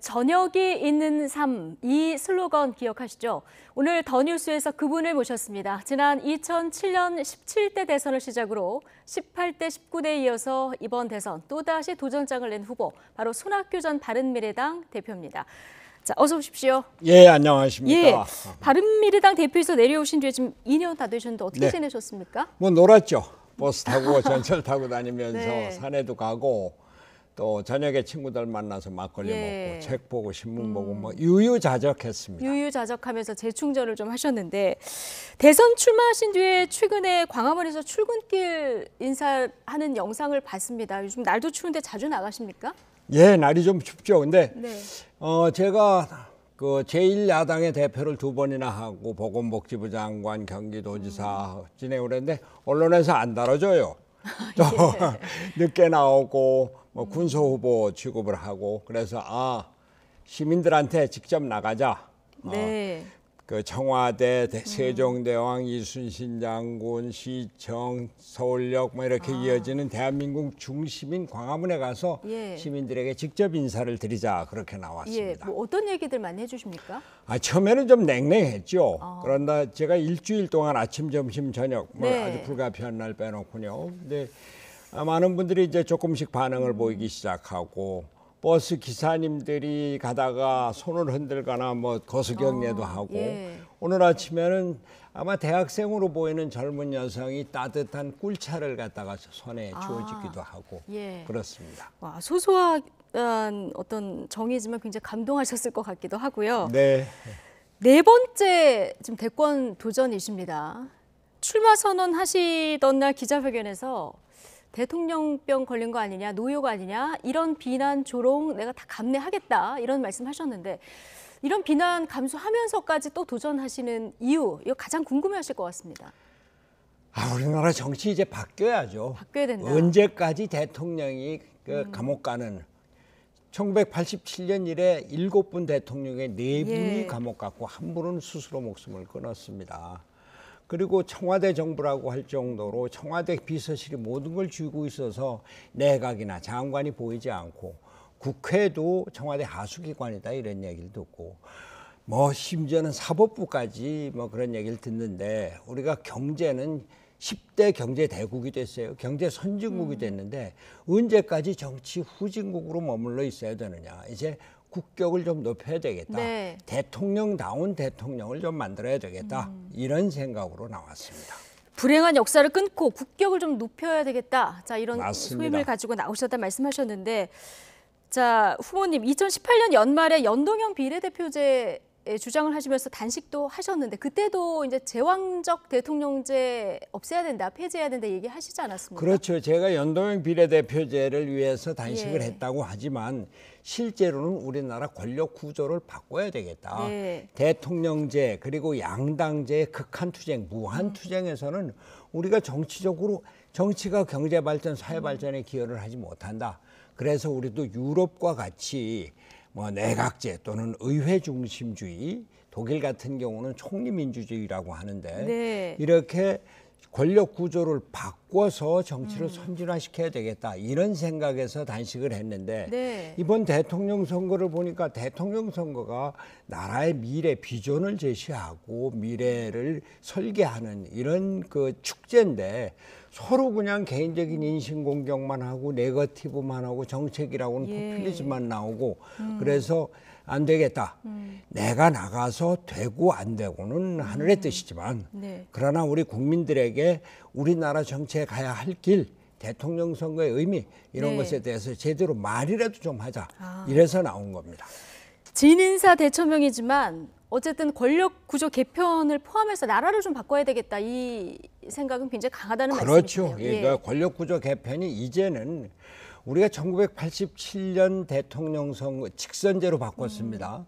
저녁이 있는 삶, 이 슬로건 기억하시죠? 오늘 더 뉴스에서 그분을 모셨습니다. 지난 2007년 17대 대선을 시작으로 18대, 19대에 이어서 이번 대선 또다시 도전장을 낸 후보, 바로 손학규 전 바른미래당 대표입니다. 자, 어서 오십시오. 예, 안녕하십니까. 예, 바른미래당 대표에서 내려오신 뒤에 지금 2년 다 되셨는데 어떻게 지내셨습니까? 뭐 놀았죠. 버스 타고 전철 타고 다니면서 네. 산에도 가고 또 저녁에 친구들 만나서 막걸리 먹고 책 보고 신문 보고 뭐 유유자적했습니다. 유유자적하면서 재충전을 좀 하셨는데 대선 출마하신 뒤에 최근에 광화문에서 출근길 인사하는 영상을 봤습니다. 요즘 날도 추운데 자주 나가십니까? 예, 날이 좀 춥죠. 근데 네. 제가 그 제1야당의 대표를 2번이나 하고 보건복지부 장관, 경기도지사 지내고 그랬는데 언론에서 안 다뤄줘요. 또 늦게 나오고 뭐 군소 후보 취급을 하고 그래서 시민들한테 직접 나가자. 네. 그 청와대, 세종대왕, 이순신 장군, 시청, 서울역 뭐 이렇게 이어지는 대한민국 중심인 광화문에 가서 시민들에게 직접 인사를 드리자 그렇게 나왔습니다. 뭐 어떤 얘기들 많이 해주십니까? 처음에는 좀 냉랭했죠. 그런데 제가 일주일 동안 아침, 점심, 저녁 뭐 아주 불가피한 날 빼놓고요. 근데 많은 분들이 이제 조금씩 반응을 보이기 시작하고 버스 기사님들이 가다가 손을 흔들거나 뭐 거수경례도 하고 오늘 아침에는 아마 대학생으로 보이는 젊은 여성이 따뜻한 꿀차를 갖다가 손에 쥐어주기도 하고 그렇습니다. 와, 소소한 어떤 정의지만 굉장히 감동하셨을 것 같기도 하고요. 네. 네 번째 지금 대권 도전이십니다. 출마 선언하시던 날 기자회견에서 대통령병 걸린 거 아니냐, 노योग 아니냐, 이런 비난, 조롱 내가 다 감내하겠다 이런 말씀하셨는데 이런 비난 감수하면서까지 또 도전하시는 이유, 이거 가장 궁금해하실 것 같습니다. 우리나라 정치 이제 바뀌어야죠. 바뀌어야 된다. 언제까지 대통령이 감옥 가는 1987년 이래 7분 대통령의 4분이 감옥 갔고 1분은 스스로 목숨을 끊었습니다. 그리고 청와대 정부라고 할 정도로 청와대 비서실이 모든 걸 쥐고 있어서 내각이나 장관이 보이지 않고 국회도 청와대 하수기관이다 이런 얘기를 듣고 뭐 심지어는 사법부까지 뭐 그런 얘기를 듣는데 우리가 경제는 10대 경제 대국이 됐어요. 경제 선진국이 됐는데 언제까지 정치 후진국으로 머물러 있어야 되느냐. 이제 국격을 좀 높여야 되겠다. 대통령다운 대통령을 좀 만들어야 되겠다. 이런 생각으로 나왔습니다. 불행한 역사를 끊고 국격을 좀 높여야 되겠다. 자, 이런 맞습니다. 소임을 가지고 나오셨다 말씀하셨는데, 자, 후보님 2018년 연말에 연동형 비례대표제 주장을 하시면서 단식도 하셨는데 그때도 이제 제왕적 대통령제 없애야 된다, 폐지해야 된다 얘기하시지 않았습니까? 그렇죠. 제가 연동형 비례대표제를 위해서 단식을 했다고 하지만 실제로는 우리나라 권력 구조를 바꿔야 되겠다. 대통령제 그리고 양당제의 극한투쟁, 무한투쟁에서는 우리가 정치적으로 정치가 경제발전, 사회발전에 기여를 하지 못한다. 그래서 우리도 유럽과 같이 뭐 내각제 또는 의회 중심주의, 독일 같은 경우는 총리민주주의라고 하는데 이렇게 권력 구조를 바꿔서 정치를 선진화시켜야 되겠다 이런 생각에서 단식을 했는데 이번 대통령 선거를 보니까 대통령 선거가 나라의 미래 비전을 제시하고 미래를 설계하는 이런 그 축제인데 서로 그냥 개인적인 인신 공격만 하고 네거티브만 하고 정책이라고는 포퓰리즘만 나오고 그래서 안 되겠다. 내가 나가서 되고 안 되고는 하늘의 뜻이지만 그러나 우리 국민들에게 우리나라 정치에 가야 할 길, 대통령 선거의 의미 이런 것에 대해서 제대로 말이라도 좀 하자. 이래서 나온 겁니다. 진인사 대처명이지만 어쨌든 권력 구조 개편을 포함해서 나라를 좀 바꿔야 되겠다. 이 생각은 굉장히 강하다는 말씀이시네요. 그렇죠. 권력 구조 개편이 이제는 우리가 1987년 대통령 선거 직선제로 바꿨습니다.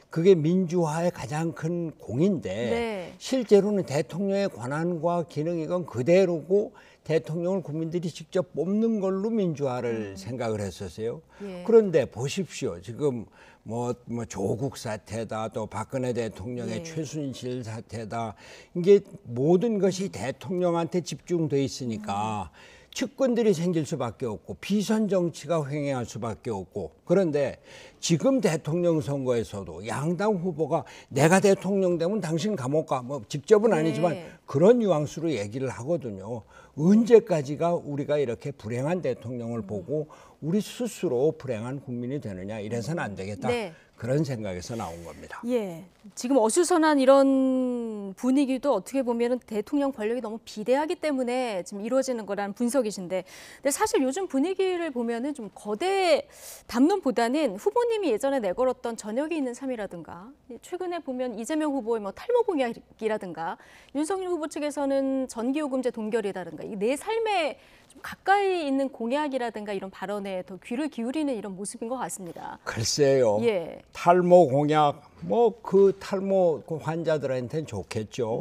그게 민주화의 가장 큰 공인데 실제로는 대통령의 권한과 기능이 건 그대로고 대통령을 국민들이 직접 뽑는 걸로 민주화를 생각을 했었어요. 그런데 보십시오. 지금 뭐 조국 사태다, 또 박근혜 대통령의 최순실 사태다. 이게 모든 것이 대통령한테 집중돼 있으니까 측근들이 생길 수밖에 없고 비선 정치가 횡행할 수밖에 없고 그런데 지금 대통령 선거에서도 양당 후보가 내가 대통령 되면 당신 감옥 가 뭐 직접은 아니지만 그런 뉘앙스로 얘기를 하거든요. 언제까지가 우리가 이렇게 불행한 대통령을 보고 우리 스스로 불행한 국민이 되느냐 이래서는 안 되겠다. 그런 생각에서 나온 겁니다. 예, 지금 어수선한 이런 분위기도 어떻게 보면 대통령 권력이 너무 비대하기 때문에 지금 이루어지는 거라는 분석이신데, 근데 사실 요즘 분위기를 보면은 좀 거대 담론보다는 후보님이 예전에 내걸었던 저녁이 있는 삶이라든가, 최근에 보면 이재명 후보의 뭐 탈모 공약이라든가, 윤석열 후보 측에서는 전기요금제 동결이라든가, 이 내 삶에 좀 가까이 있는 공약이라든가 이런 발언에 더 귀를 기울이는 이런 모습인 것 같습니다. 글쎄요. 예. 탈모 공약 뭐 그 탈모 환자들한테는 좋겠죠.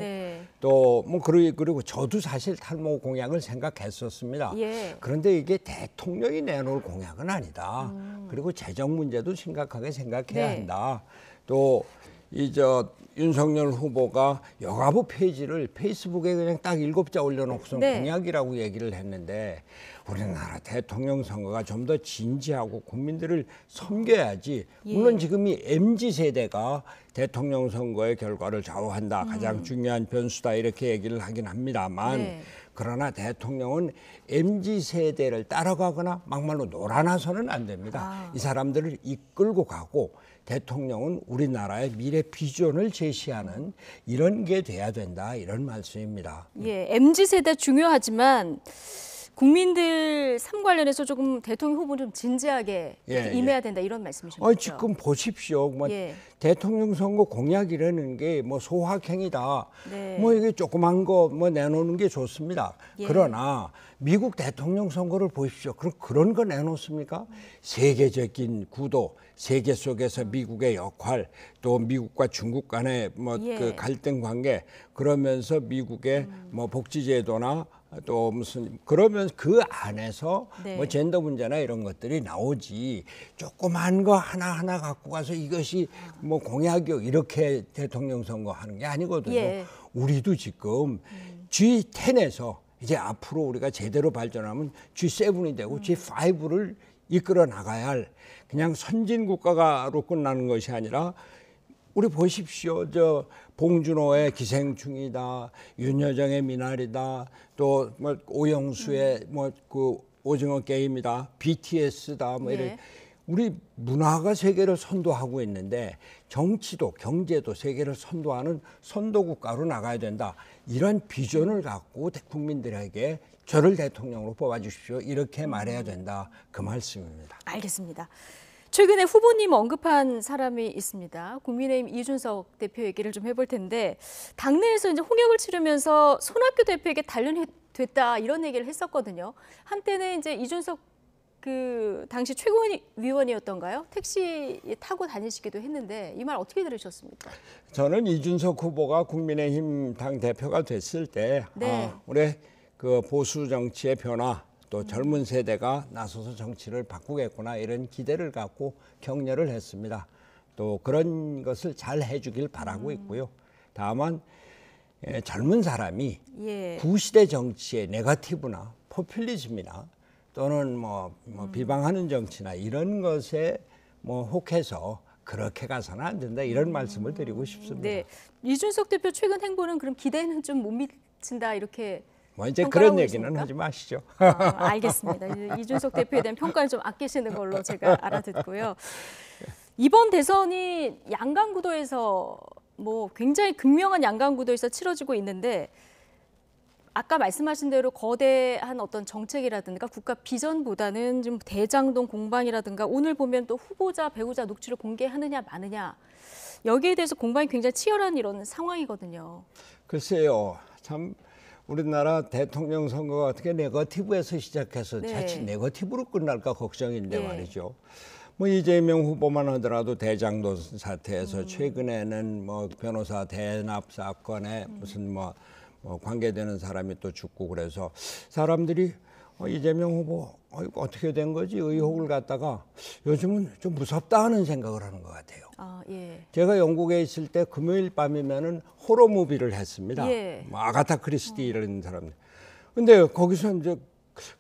또 뭐 그리고 저도 사실 탈모 공약을 생각했었습니다. 그런데 이게 대통령이 내놓을 공약은 아니다. 그리고 재정 문제도 심각하게 생각해야 한다. 또 윤석열 후보가 여가부 페이지를 페이스북에 그냥 딱 7자 올려놓고서 공약이라고 얘기를 했는데 우리나라 대통령 선거가 좀 더 진지하고 국민들을 섬겨야지. 물론 지금 이 MZ세대가 대통령 선거의 결과를 좌우한다. 가장 중요한 변수다. 이렇게 얘기를 하긴 합니다만 그러나 대통령은 MZ세대를 따라가거나 막말로 놀아나서는 안 됩니다. 이 사람들을 이끌고 가고 대통령은 우리나라의 미래 비전을 제시하는 이런 게 돼야 된다. 이런 말씀입니다. 예, MZ세대 중요하지만 국민들 삶 관련해서 조금 대통령 후보는 좀 진지하게 임해야 된다. 이런 말씀이신 거죠? 지금 보십시오. 뭐 대통령 선거 공약이라는 게 뭐 소확행이다. 뭐 이게 조그만 거 뭐 내놓는 게 좋습니다. 그러나 미국 대통령 선거를 보십시오. 그런 거 내놓습니까? 세계적인 구도, 세계 속에서 미국의 역할, 또 미국과 중국 간의 뭐 그 갈등 관계, 그러면서 미국의 뭐 복지제도나 또 무슨 그러면 그 안에서 뭐 젠더 문제나 이런 것들이 나오지, 조그만 거 하나하나 갖고 가서 이것이 뭐 공약이요 이렇게 대통령 선거 하는 게 아니거든요. 우리도 지금 G10에서 이제 앞으로 우리가 제대로 발전하면 G7이 되고 G5를 이끌어 나가야 할, 그냥 선진 국가로 끝나는 것이 아니라 우리 보십시오. 봉준호의 기생충이다, 윤여정의 미나리다, 또 뭐 오영수의 뭐 그 오징어 게임이다, BTS다, 뭐 이런 우리 문화가 세계를 선도하고 있는데 정치도 경제도 세계를 선도하는 선도 국가로 나가야 된다. 이런 비전을 갖고 국민들에게 저를 대통령으로 뽑아주십시오. 이렇게 말해야 된다. 그 말씀입니다. 알겠습니다. 최근에 후보님 언급한 사람이 있습니다. 국민의힘 이준석 대표 얘기를 좀 해볼 텐데, 당내에서 이제 홍역을 치르면서 손학규 대표에게 단련됐다 이런 얘기를 했었거든요. 한때는 이제 이준석 그 당시 최고위원이었던가요? 택시 타고 다니시기도 했는데 이 말 어떻게 들으셨습니까? 저는 이준석 후보가 국민의힘 당 대표가 됐을 때 우리 그 보수 정치의 변화, 또 젊은 세대가 나서서 정치를 바꾸겠구나 이런 기대를 갖고 격려를 했습니다. 또 그런 것을 잘 해주길 바라고 있고요. 다만 젊은 사람이 구시대 정치의 네거티브나 포퓰리즘이나 또는 뭐 비방하는 정치나 이런 것에 뭐 혹해서 그렇게 가서는 안 된다, 이런 말씀을 드리고 싶습니다. 이준석 대표 최근 행보는 그럼 기대는 좀 못 미친다 이렇게 뭐 이제 그런 얘기는 있습니까? 하지 마시죠. 알겠습니다. 이준석 대표에 대한 평가를 좀 아끼시는 걸로 제가 알아듣고요. 이번 대선이 양강구도에서 뭐 굉장히 극명한 양강구도에서 치러지고 있는데, 아까 말씀하신 대로 거대한 어떤 정책이라든가 국가 비전보다는 좀 대장동 공방이라든가, 오늘 보면 또 후보자, 배우자 녹취를 공개하느냐 마느냐, 여기에 대해서 공방이 굉장히 치열한 이런 상황이거든요. 글쎄요, 참 우리나라 대통령 선거가 어떻게 네거티브에서 시작해서 자칫 네거티브로 끝날까 걱정인데 말이죠. 뭐 이재명 후보만 하더라도 대장동 사태에서 최근에는 뭐 변호사 대납 사건에 무슨 뭐 관계되는 사람이 또 죽고, 그래서 사람들이 이재명 후보 이거 어떻게 된 거지 의혹을 갖다가 요즘은 좀 무섭다 하는 생각을 하는 것 같아요. 제가 영국에 있을 때 금요일 밤이면은 호러 무비를 했습니다. 뭐 아가타 크리스티 이런 사람들. 근데 거기서 이제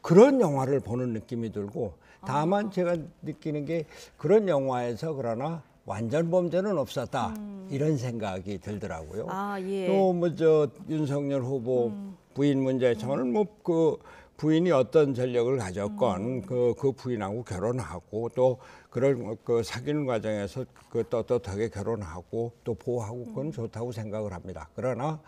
그런 영화를 보는 느낌이 들고 다만 제가 느끼는 게 그런 영화에서 그러나 완전 범죄는 없었다 이런 생각이 들더라고요. 예. 또 뭐 저 윤석열 후보 부인 문제 저는 뭐 그 부인이 어떤 전력을 가졌건 그 부인하고 결혼하고 또 그런 그 사귀는 과정에서 그 떳떳하게 결혼하고 또 보호하고 그건 좋다고 생각을 합니다. 그러나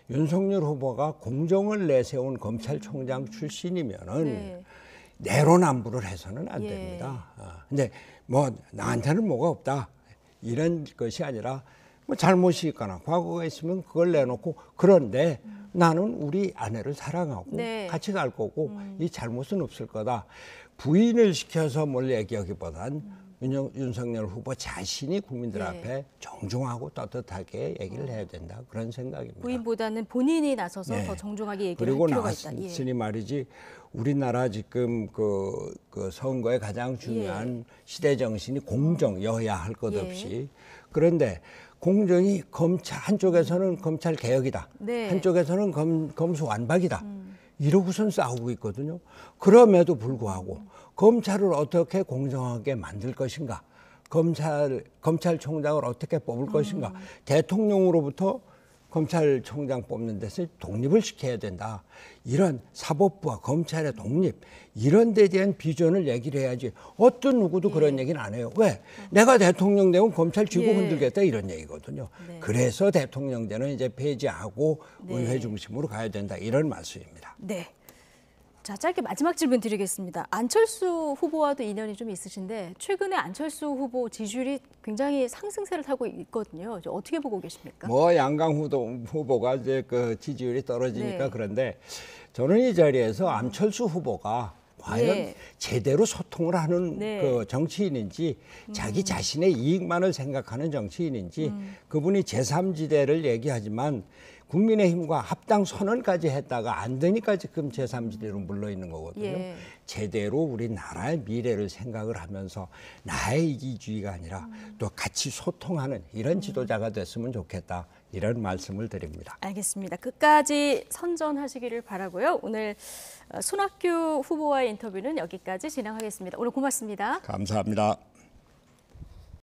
윤석열 후보가 공정을 내세운 검찰총장 출신이면은 내로남불을 해서는 안 됩니다. 근데 뭐 나한테는 뭐가 없다 이런 것이 아니라 뭐 잘못이 있거나 과거가 있으면 그걸 내놓고 그런데 나는 우리 아내를 사랑하고 같이 갈 거고 이 잘못은 없을 거다. 부인을 시켜서 뭘 얘기하기보단 윤석열 후보 자신이 국민들 앞에 정중하고 떳떳하게 얘기를 해야 된다. 그런 생각입니다. 부인보다는 본인이 나서서 더 정중하게 얘기를 할 필요가 있다. 그리고 나왔으니 말이지 우리나라 지금 그 선거의 가장 중요한 시대 정신이 공정, 여야 할 것 없이 그런데 공정이 검찰 한쪽에서는 검찰 개혁이다. 한쪽에서는 검수 완박이다. 이러고선 싸우고 있거든요. 그럼에도 불구하고 검찰을 어떻게 공정하게 만들 것인가? 검찰총장을 어떻게 뽑을 것인가? 대통령으로부터 검찰총장 뽑는 데서 독립을 시켜야 된다. 이런 사법부와 검찰의 독립 이런 데 대한 비전을 얘기를 해야지 어떤 누구도 그런 얘기는 안 해요. 왜? 내가 대통령 되면 검찰 쥐고 흔들겠다 이런 얘기거든요. 그래서 대통령제는 이제 폐지하고 의회 중심으로 가야 된다 이런 말씀입니다. 네. 자, 짧게 마지막 질문 드리겠습니다. 안철수 후보와도 인연이 좀 있으신데 최근에 안철수 후보 지지율이 굉장히 상승세를 타고 있거든요. 어떻게 보고 계십니까? 뭐 양강 후보가 이제 그 지지율이 떨어지니까 그런데 저는 이 자리에서 안철수 후보가 과연 제대로 소통을 하는 그 정치인인지 자기 자신의 이익만을 생각하는 정치인인지 그분이 제3지대를 얘기하지만 국민의힘과 합당 선언까지 했다가 안 되니까 지금 제3지대로 물러 있는 거거든요. 제대로 우리나라의 미래를 생각을 하면서 나의 이기주의가 아니라 또 같이 소통하는 이런 지도자가 됐으면 좋겠다. 이런 말씀을 드립니다. 알겠습니다. 끝까지 선전하시기를 바라고요. 오늘 손학규 후보와의 인터뷰는 여기까지 진행하겠습니다. 오늘 고맙습니다. 감사합니다.